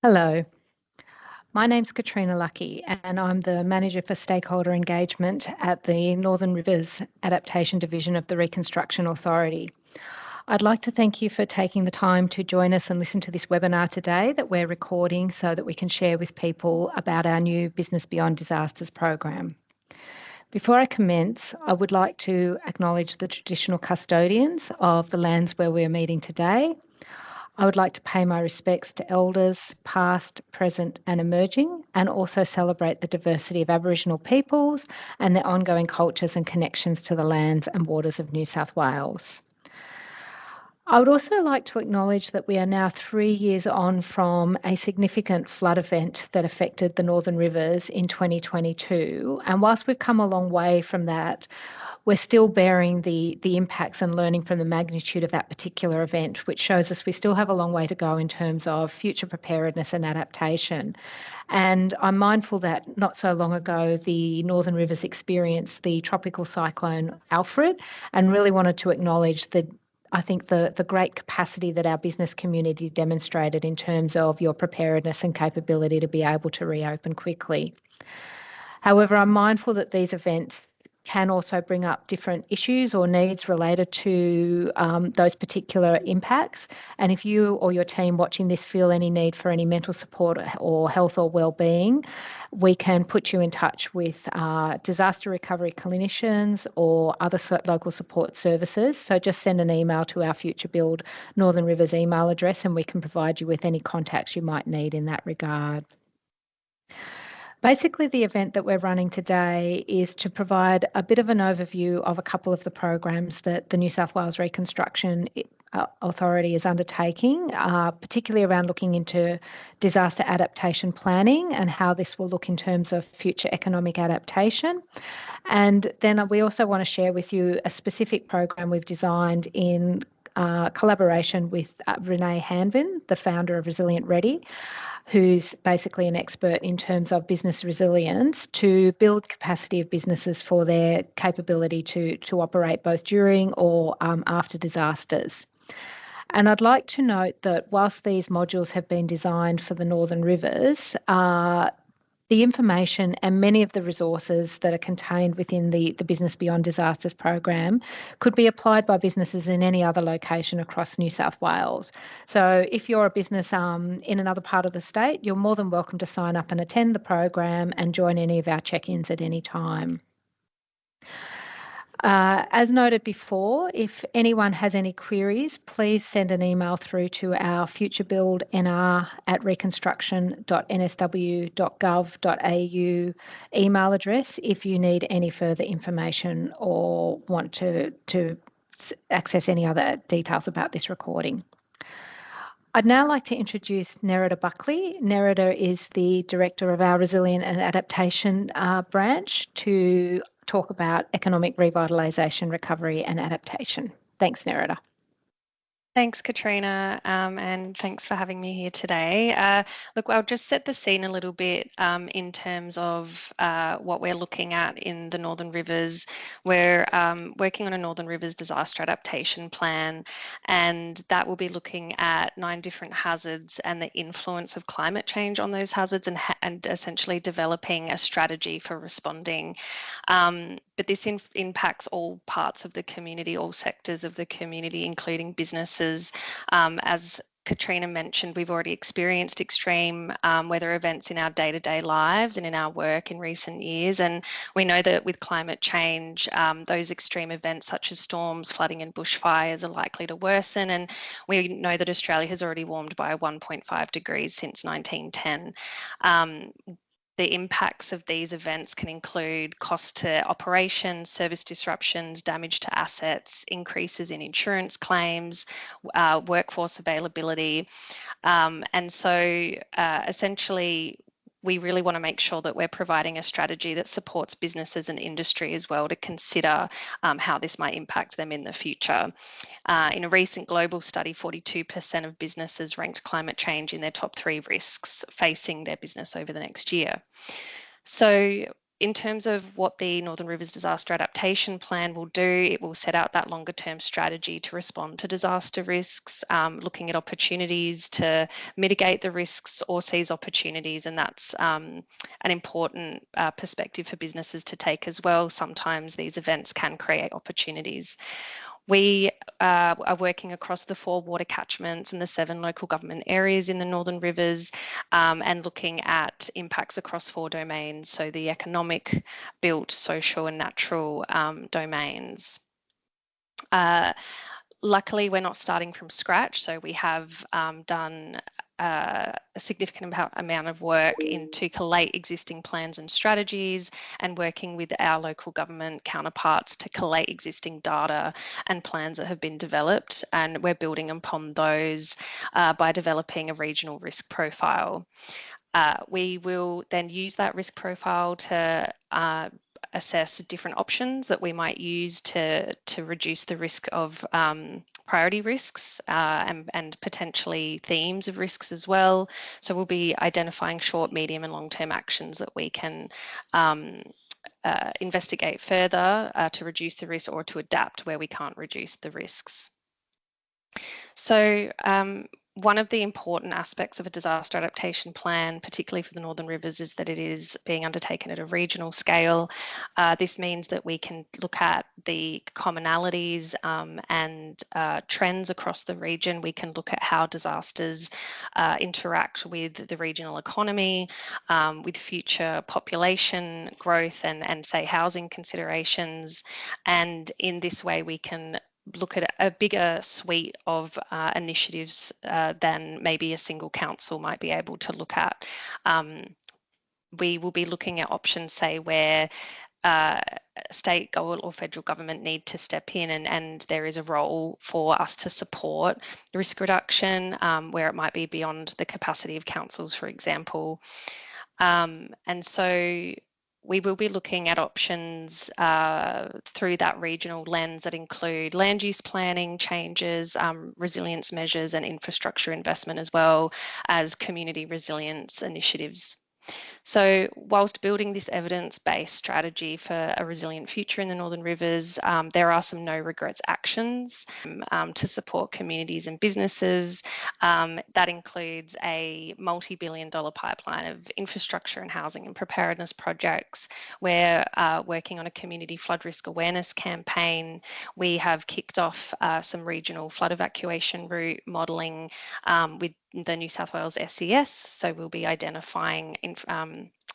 Hello, my name's Katrina Lucky and I'm the Manager for Stakeholder Engagement at the Northern Rivers Adaptation Division of the Reconstruction Authority. I'd like to thank you for taking the time to join us and listen to this webinar today that we're recording so that we can share with people about our new Business Beyond Disasters program. Before I commence, I would like to acknowledge the traditional custodians of the lands where we're meeting today. I would like to pay my respects to elders, past, present and emerging, and also celebrate the diversity of Aboriginal peoples and their ongoing cultures and connections to the lands and waters of New South Wales. I would also like to acknowledge that we are now 3 years on from a significant flood event that affected the Northern Rivers in 2022. And whilst we've come a long way from that, we're still bearing the impacts and learning from the magnitude of that particular event, which shows us we still have a long way to go in terms of future preparedness and adaptation. And I'm mindful that not so long ago, the Northern Rivers experienced the tropical cyclone Alfred, and really wanted to acknowledge the great capacity that our business community demonstrated in terms of your preparedness and capability to be able to reopen quickly. However, I'm mindful that these events can also bring up different issues or needs related to those particular impacts. And if you or your team watching this feel any need for any mental support or health or wellbeing, we can put you in touch with disaster recovery clinicians or other local support services. So just send an email to our Future Build Northern Rivers email address and we can provide you with any contacts you might need in that regard. Basically, the event that we're running today is to provide a bit of an overview of a couple of the programs that the New South Wales Reconstruction Authority is undertaking, particularly around looking into disaster adaptation planning and how this will look in terms of future economic adaptation. And then we also want to share with you a specific program we've designed in collaboration with Renee Hanvin, the founder of Resilient Ready, who's basically an expert in terms of business resilience, to build capacity of businesses for their capability to operate both during or after disasters. And I'd like to note that whilst these modules have been designed for the Northern Rivers, the information and many of the resources that are contained within the Business Beyond Disasters program could be applied by businesses in any other location across New South Wales. So if you're a business in another part of the state, you're more than welcome to sign up and attend the program and join any of our check-ins at any time. As noted before, if anyone has any queries, please send an email through to our futurebuild@reconstruction.nsw.gov.au email address if you need any further information or want to access any other details about this recording. I'd now like to introduce Nerida Buckley. Nerida is the Director of our Resilient and Adaptation branch to talk about economic revitalisation, recovery and adaptation. Thanks, Nerida. Thanks, Katrina, and thanks for having me here today. Look, I'll just set the scene a little bit in terms of what we're looking at in the Northern Rivers. We're working on a Northern Rivers disaster adaptation plan, and that will be looking at 9 different hazards and the influence of climate change on those hazards and essentially developing a strategy for responding. But this impacts all parts of the community, all sectors of the community, including businesses. As Katrina mentioned, we've already experienced extreme weather events in our day-to-day lives and in our work in recent years. And we know that with climate change, those extreme events such as storms, flooding and bushfires are likely to worsen. And we know that Australia has already warmed by 1.5 degrees since 1910. The impacts of these events can include cost to operations, service disruptions, damage to assets, increases in insurance claims, workforce availability. And so essentially, we really want to make sure that we're providing a strategy that supports businesses and industry as well to consider how this might impact them in the future. In a recent global study, 42% of businesses ranked climate change in their top 3 risks facing their business over the next year. So in terms of what the Northern Rivers Disaster Adaptation Plan will do, it will set out that longer term strategy to respond to disaster risks, looking at opportunities to mitigate the risks or seize opportunities. And that's an important perspective for businesses to take as well. Sometimes these events can create opportunities. We are working across the 4 water catchments and the 7 local government areas in the Northern Rivers, and looking at impacts across 4 domains, so the economic, built, social and natural domains. Luckily, we're not starting from scratch, so we have done a significant amount of work to collate existing plans and strategies, and working with our local government counterparts to collate existing data and plans that have been developed, and we're building upon those by developing a regional risk profile. We will then use that risk profile to assess different options that we might use to reduce the risk of priority risks and potentially themes of risks as well. So we'll be identifying short, medium and long-term actions that we can investigate further to reduce the risk or to adapt where we can't reduce the risks. So one of the important aspects of a disaster adaptation plan, particularly for the Northern Rivers, is that it is being undertaken at a regional scale. This means that we can look at the commonalities and trends across the region. We can look at how disasters interact with the regional economy, with future population growth and say housing considerations. And in this way, we can look at a bigger suite of initiatives than maybe a single council might be able to look at. We will be looking at options, say, where state or federal government need to step in and there is a role for us to support risk reduction, where it might be beyond the capacity of councils, for example. And so we will be looking at options through that regional lens that include land use planning changes, resilience measures and infrastructure investment, as well as community resilience initiatives. So whilst building this evidence-based strategy for a resilient future in the Northern Rivers, there are some no regrets actions to support communities and businesses. That includes a multi-billion-dollar pipeline of infrastructure and housing and preparedness projects. We're working on a community flood risk awareness campaign. We have kicked off some regional flood evacuation route modelling with the New South Wales SES, so we'll be identifying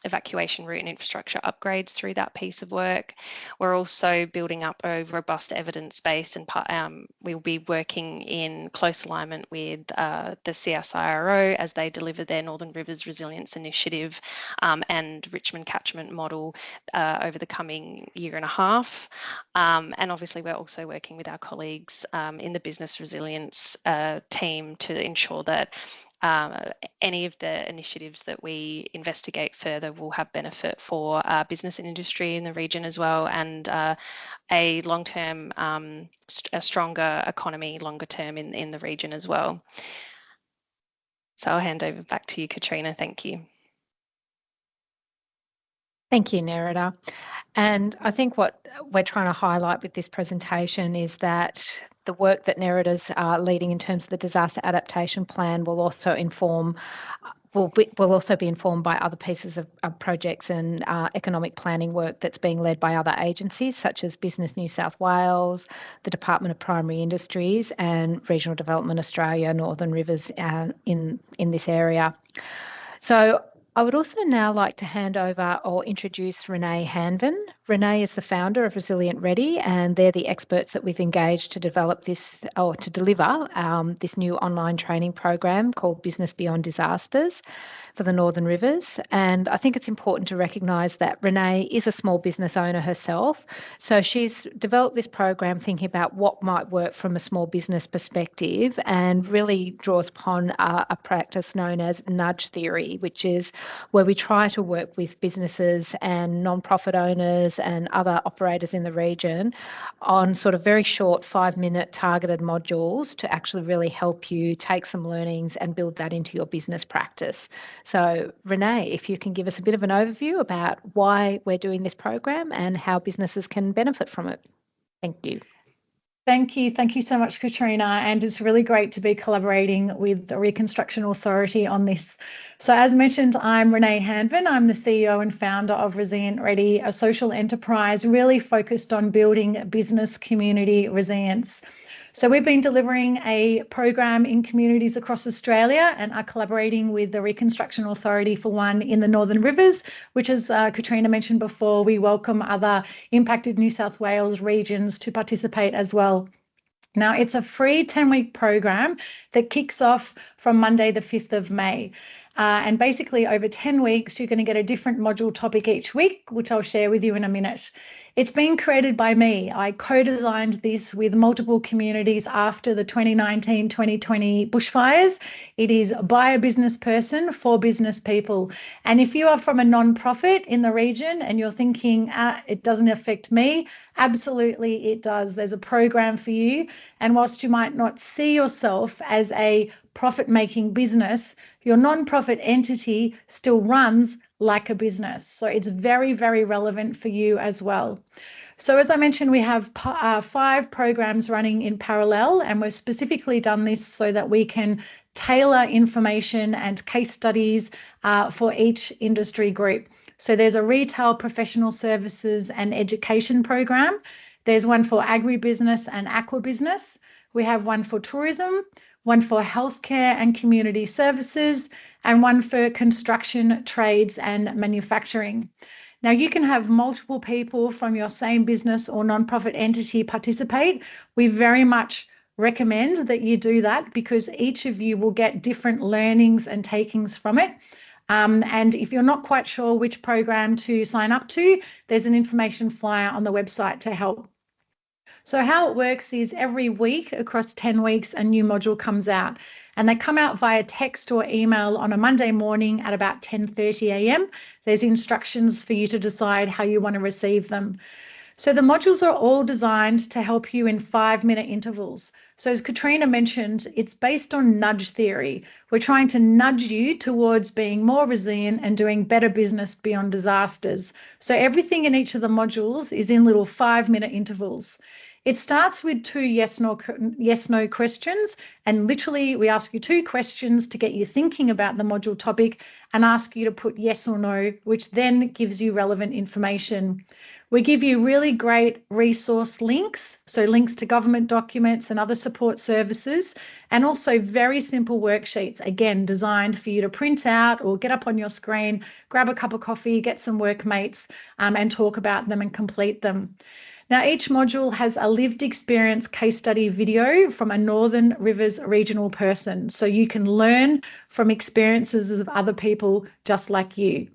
evacuation route and infrastructure upgrades through that piece of work. We're also building up a robust evidence base, and we'll be working in close alignment with the CSIRO as they deliver their Northern Rivers Resilience Initiative and Richmond Catchment Model over the coming year and a half. And obviously we're also working with our colleagues in the business resilience team to ensure that any of the initiatives that we investigate further will have benefit for business and industry in the region as well, and a long-term, a stronger economy longer term in the region as well. So I'll hand over back to you, Katrina. Thank you. Thank you, Nerida. And I think what we're trying to highlight with this presentation is that the work that Nerida's leading in terms of the disaster adaptation plan will also inform, will also be informed by other pieces of projects and economic planning work that's being led by other agencies such as Business New South Wales, the Department of Primary Industries and Regional Development Australia, Northern Rivers in this area. So I would also now like to hand over or introduce Renee Hanvin. Renee is the founder of Resilient Ready, and they're the experts that we've engaged to develop this or to deliver this new online training program called Business Beyond Disasters for the Northern Rivers. And I think it's important to recognise that Renee is a small business owner herself. So she's developed this program thinking about what might work from a small business perspective, and really draws upon a practice known as nudge theory, which is where we try to work with businesses and non-profit owners and other operators in the region on sort of very short 5-minute targeted modules to actually really help you take some learnings and build that into your business practice. So, Renee, if you can give us a bit of an overview about why we're doing this program and how businesses can benefit from it. Thank you. Thank you. Thank you so much, Katrina. And it's really great to be collaborating with the Reconstruction Authority on this. So as mentioned, I'm Renee Hanvin. I'm the CEO and founder of Resilient Ready, a social enterprise really focused on building business community resilience. So we've been delivering a program in communities across Australia and are collaborating with the Reconstruction Authority for one in the Northern Rivers, which, as Katrina mentioned before, we welcome other impacted New South Wales regions to participate as well. Now, it's a free 10-week program that kicks off from Monday, the 5th of May. And basically over 10 weeks, you're going to get a different module topic each week, which I'll share with you in a minute. It's been created by me. I co-designed this with multiple communities after the 2019-2020 bushfires. It is by a business person for business people. And if you are from a non-profit in the region and you're thinking, it doesn't affect me, absolutely it does. There's a program for you. And whilst you might not see yourself as a profit-making business, your non-profit entity still runs like a business. So it's very, very relevant for you as well. So as I mentioned, we have 5 programs running in parallel, and we've specifically done this so that we can tailor information and case studies for each industry group. So there's a retail professional services and education program. There's one for agribusiness and aquabusiness. We have one for tourism, one for healthcare and community services, and one for construction, trades and manufacturing. Now, you can have multiple people from your same business or nonprofit entity participate. We very much recommend that you do that because each of you will get different learnings and takings from it. And if you're not quite sure which program to sign up to, there's an information flyer on the website to help. So how it works is every week across 10 weeks, a new module comes out, and they come out via text or email on a Monday morning at about 10:30 a.m. There's instructions for you to decide how you want to receive them. So the modules are all designed to help you in 5-minute intervals. So as Katrina mentioned, it's based on nudge theory. We're trying to nudge you towards being more resilient and doing better business beyond disasters. So everything in each of the modules is in little 5-minute intervals. It starts with 2 yes/no questions, and literally we ask you 2 questions to get you thinking about the module topic and ask you to put yes or no, which then gives you relevant information. We give you really great resource links, so links to government documents and other support services, and also very simple worksheets, again, designed for you to print out or get up on your screen, grab a cup of coffee, get some workmates, and talk about them and complete them. Now, each module has a lived experience case study video from a Northern Rivers regional person, so you can learn from experiences of other people just like you.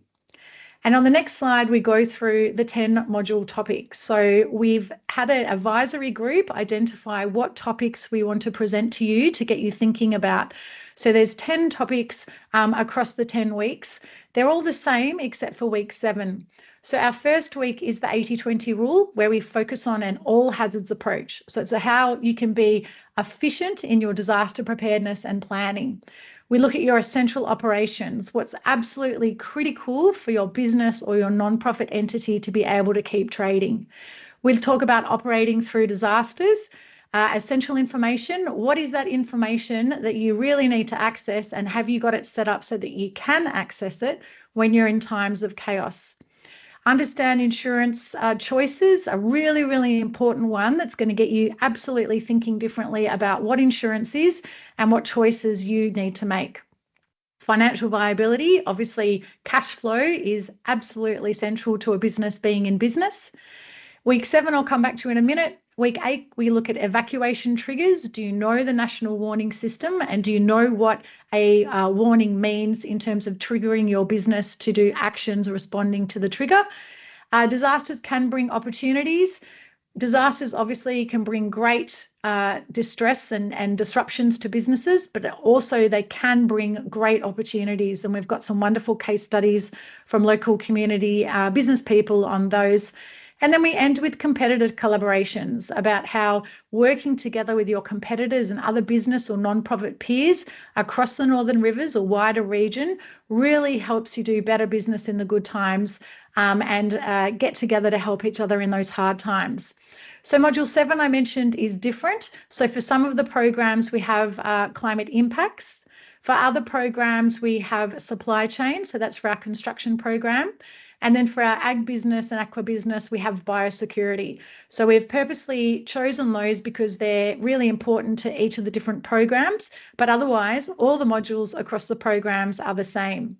And on the next slide, we go through the 10 module topics. So we've had an advisory group identify what topics we want to present to you to get you thinking about. So there's 10 topics across the 10 weeks. They're all the same except for week 7. So our first week is the 80-20 rule, where we focus on an all hazards approach. So it's how you can be efficient in your disaster preparedness and planning. We look at your essential operations, what's absolutely critical for your business or your nonprofit entity to be able to keep trading. We'll talk about operating through disasters, essential information. What is that information that you really need to access, and have you got it set up so that you can access it when you're in times of chaos? Understand insurance choices, a really, really important one that's going to get you absolutely thinking differently about what insurance is and what choices you need to make. Financial viability, obviously cash flow is absolutely central to a business being in business. Week 7, I'll come back to in a minute. Week 8, we look at evacuation triggers. Do you know the national warning system, and do you know what a warning means in terms of triggering your business to do actions responding to the trigger? Disasters can bring opportunities. Disasters obviously can bring great distress and disruptions to businesses, but also they can bring great opportunities. And we've got some wonderful case studies from local community business people on those. And then we end with competitor collaborations about how working together with your competitors and other business or non-profit peers across the Northern Rivers or wider region really helps you do better business in the good times and get together to help each other in those hard times. So Module 7 I mentioned is different. So for some of the programs we have climate impacts. For other programs we have supply chain, so that's for our construction program. And then for our ag business and aqua business, we have biosecurity. So we've purposely chosen those because they're really important to each of the different programs, but otherwise all the modules across the programs are the same.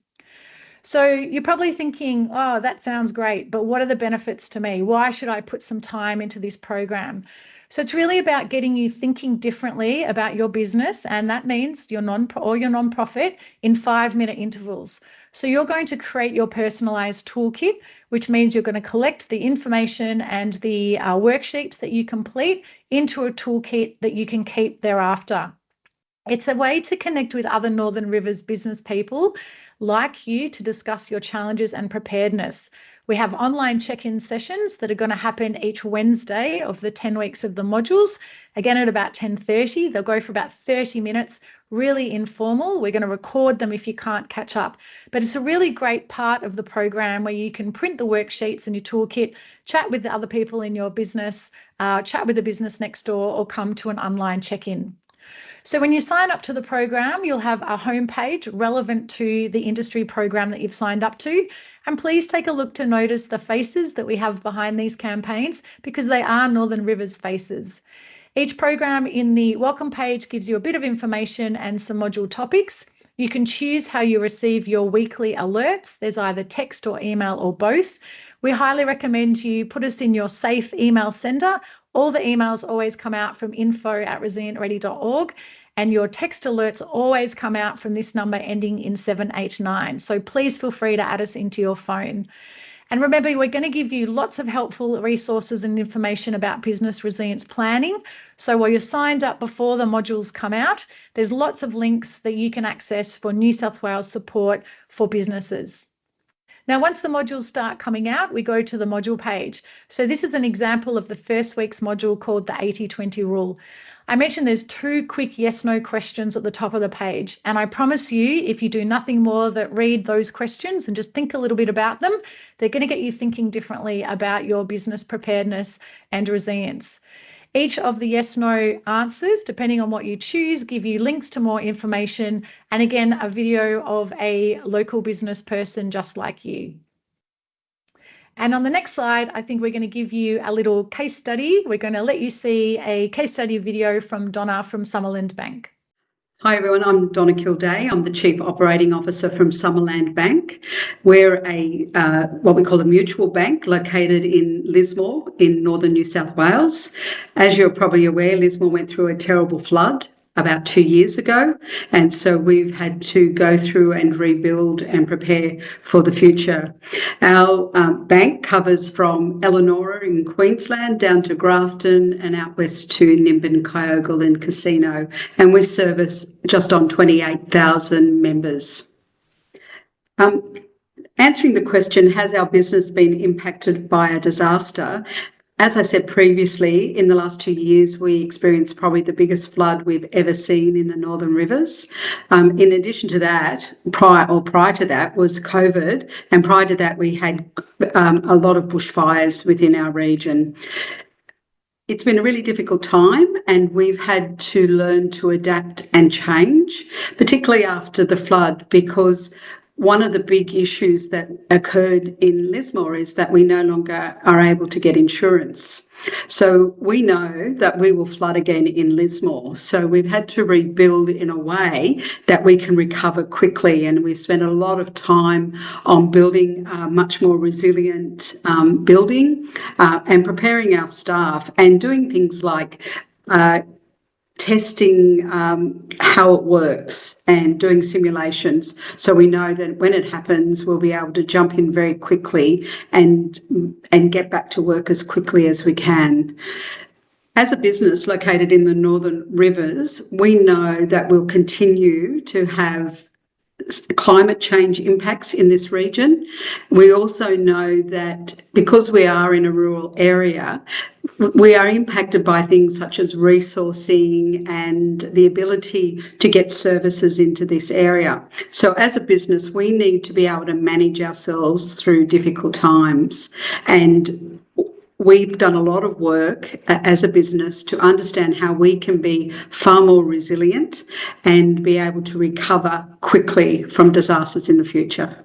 So you're probably thinking, oh, that sounds great, but what are the benefits to me? Why should I put some time into this program? So it's really about getting you thinking differently about your business, and that means your non-profit in 5-minute intervals. So you're going to create your personalized toolkit, which means you're going to collect the information and the worksheets that you complete into a toolkit that you can keep thereafter. It's a way to connect with other Northern Rivers business people like you to discuss your challenges and preparedness. We have online check-in sessions that are going to happen each Wednesday of the 10 weeks of the modules, again at about 10:30. They'll go for about 30 minutes, really informal. We're going to record them if you can't catch up. But it's a really great part of the program where you can print the worksheets and your toolkit, chat with the other people in your business, chat with the business next door, or come to an online check-in. So when you sign up to the program, you'll have a homepage relevant to the industry program that you've signed up to. And please take a look to notice the faces that we have behind these campaigns because they are Northern Rivers faces. Each program in the welcome page gives you a bit of information and some module topics. You can choose how you receive your weekly alerts. There's either text or email or both. We highly recommend you put us in your safe email sender. All the emails always come out from info@resilientready.org, and your text alerts always come out from this number ending in 789. So please feel free to add us into your phone. And remember, we're going to give you lots of helpful resources and information about business resilience planning. So while you're signed up before the modules come out, there's lots of links that you can access for New South Wales support for businesses. Now, once the modules start coming out, we go to the module page. So this is an example of the first week's module called the 80-20 rule. I mentioned there's 2 quick yes/no questions at the top of the page. And I promise you, if you do nothing more than read those questions and just think a little bit about them, they're going to get you thinking differently about your business preparedness and resilience. Each of the yes/no answers, depending on what you choose, give you links to more information and again, a video of a local business person just like you. And on the next slide, I think we're going to give you a little case study. We're going to let you see a case study video from Donna from Summerland Bank. Hi everyone, I'm Donna Kilday. I'm the Chief Operating Officer from Summerland Bank. We're a what we call a mutual bank located in Lismore in northern New South Wales. As you're probably aware, Lismore went through a terrible flood about 2 years ago, and so we've had to go through and rebuild and prepare for the future. Our bank covers from Elanora in Queensland down to Grafton and out west to Nimbin, Kyogle and Casino, and we service just on 28,000 members. Answering the question, has our business been impacted by a disaster? As I said previously, in the last 2 years, we experienced probably the biggest flood we've ever seen in the Northern Rivers. In addition to that, prior to that was COVID, and prior to that we had a lot of bushfires within our region. It's been a really difficult time and we've had to learn to adapt and change, particularly after the flood, because one of the big issues that occurred in Lismore is that we no longer are able to get insurance. So we know that we will flood again in Lismore. So we've had to rebuild in a way that we can recover quickly. And we've spent a lot of time on building a much more resilient building and preparing our staff and doing things like testing how it works and doing simulations, so we know that when it happens we'll be able to jump in very quickly and get back to work as quickly as we can. As a business located in the Northern Rivers, we know that we'll continue to have climate change impacts in this region. We also know that because we are in a rural area, we are impacted by things such as resourcing and the ability to get services into this area. So as a business, we need to be able to manage ourselves through difficult times. And we've done a lot of work as a business to understand how we can be far more resilient and be able to recover quickly from disasters in the future.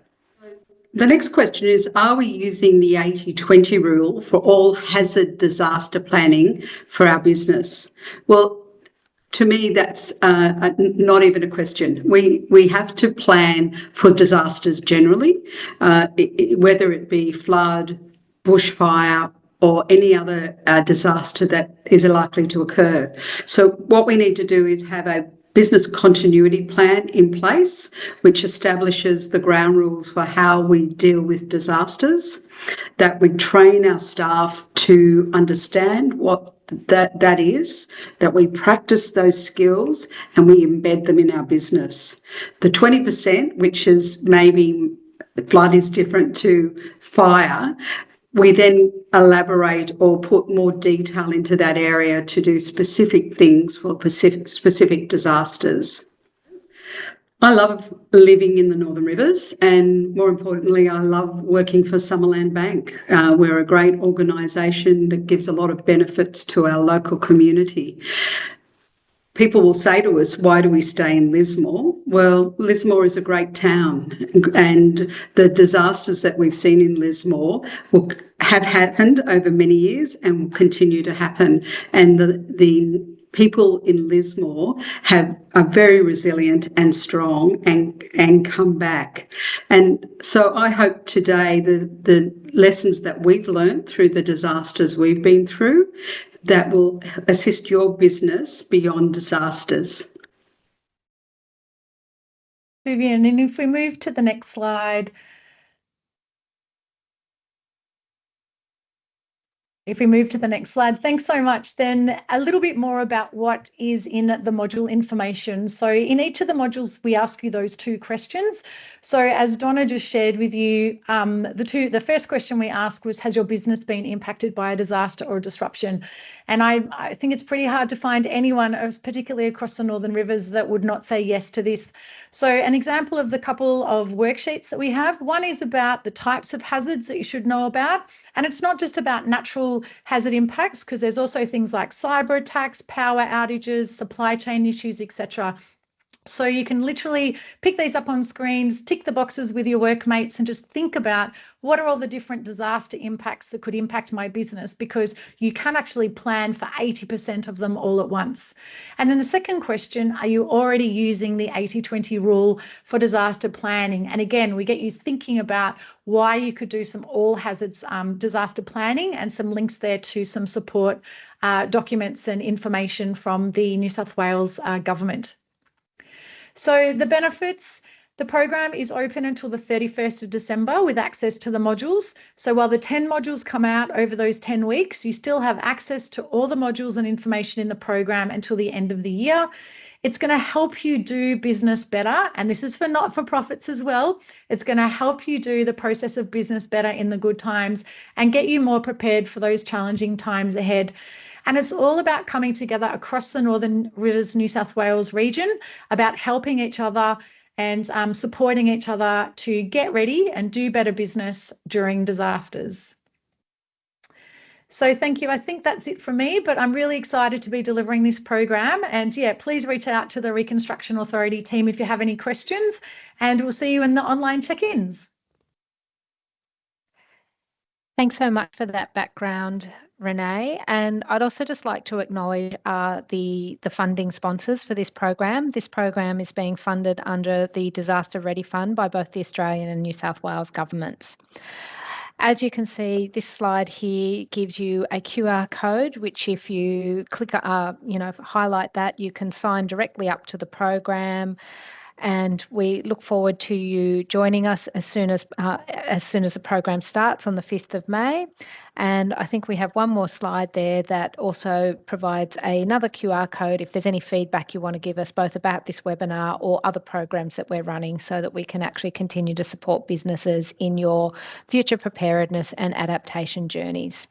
The next question is, are we using the 80-20 rule for all hazard disaster planning for our business? Well, to me, that's not even a question. We have to plan for disasters generally, whether it be flood, bushfire, or any other disaster that is likely to occur. So what we need to do is have a business continuity plan in place, which establishes the ground rules for how we deal with disasters, that we train our staff to understand what that is, that we practice those skills and we embed them in our business. The 20%, which is maybe flood is different to fire, we then elaborate or put more detail into that area to do specific things for specific disasters. I love living in the Northern Rivers, and more importantly, I love working for Summerland Bank. We're a great organisation that gives a lot of benefits to our local community. People will say to us, why do we stay in Lismore? Well, Lismore is a great town, and the disasters that we've seen in Lismore have happened over many years and will continue to happen. And the people in Lismore are very resilient and strong and come back. And so I hope today the lessons that we've learned through the disasters we've been through that will assist your business beyond disasters. Vivian, and if we move to the next slide. If we move to the next slide, thanks so much. Then a little bit more about what is in the module information. So in each of the modules, we ask you those two questions. So as Donna just shared with you, the first question we asked was, has your business been impacted by a disaster or disruption? And I think it's pretty hard to find anyone, particularly across the Northern Rivers, that would not say yes to this. So an example of the couple of worksheets that we have, one is about the types of hazards that you should know about. And it's not just about natural hazard impacts, because there's also things like cyber attacks, power outages, supply chain issues, etc. So you can literally pick these up on screens, tick the boxes with your workmates and just think about what are all the different disaster impacts that could impact my business, because you can actually plan for 80% of them all at once. And then the second question, are you already using the 80-20 rule for disaster planning? And again, we get you thinking about why you could do some all hazards disaster planning, and some links there to some support documents and information from the New South Wales government. So the benefits, the program is open until the 31st of December with access to the modules. So while the 10 modules come out over those 10 weeks, you still have access to all the modules and information in the program until the end of the year. It's going to help you do business better. And this is for not-for-profits as well. It's going to help you do the process of business better in the good times and get you more prepared for those challenging times ahead. And it's all about coming together across the Northern Rivers, New South Wales region, about helping each other and supporting each other to get ready and do better business during disasters. So thank you. I think that's it from me, but I'm really excited to be delivering this program. And yeah, please reach out to the Reconstruction Authority team if you have any questions, and we'll see you in the online check-ins. Thanks so much for that background, Renee. And I'd also just like to acknowledge the funding sponsors for this program. This program is being funded under the Disaster Ready Fund by both the Australian and New South Wales governments. As you can see, this slide here gives you a QR code, which if you click, highlight that, you can sign directly up to the program. and we look forward to you joining us as soon as the program starts on the 5th of May. And I think we have one more slide there that also provides another QR code if there's any feedback you want to give us both about this webinar or other programs that we're running, so that we can actually continue to support businesses in your future preparedness and adaptation journeys.